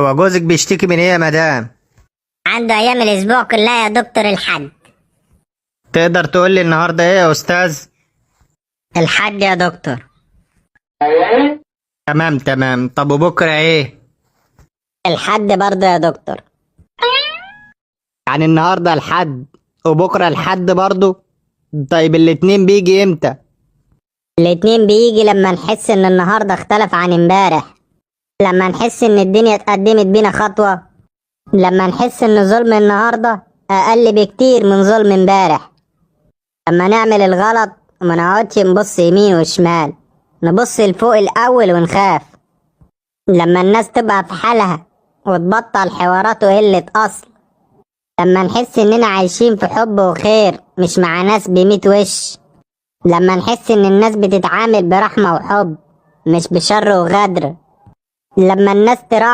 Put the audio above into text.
هو جوزك بيشتكي من ايه يا مدام؟ عنده ايام الاسبوع كلها يا دكتور الحد. تقدر تقول لي النهارده ايه يا استاذ؟ الحد يا دكتور. تمام تمام، طب وبكره ايه؟ الحد برضه يا دكتور. يعني النهارده الحد وبكره الحد برضو؟ طيب الاتنين بيجي امتى؟ الاتنين بيجي لما نحس ان النهارده اختلف عن امبارح، لما نحس ان الدنيا اتقدمت بينا خطوة، لما نحس ان ظلم النهارده اقل بكتير من ظلم امبارح، لما نعمل الغلط وما نقعدش نبص يمين وشمال، نبص لفوق الاول ونخاف، لما الناس تبقى في حالها وتبطل حوارات وقلة اصل، لما نحس اننا عايشين في حب وخير مش مع ناس بميت وش، لما نحس ان الناس بتتعامل برحمة وحب مش بشر وغدر، لما الناس تراعي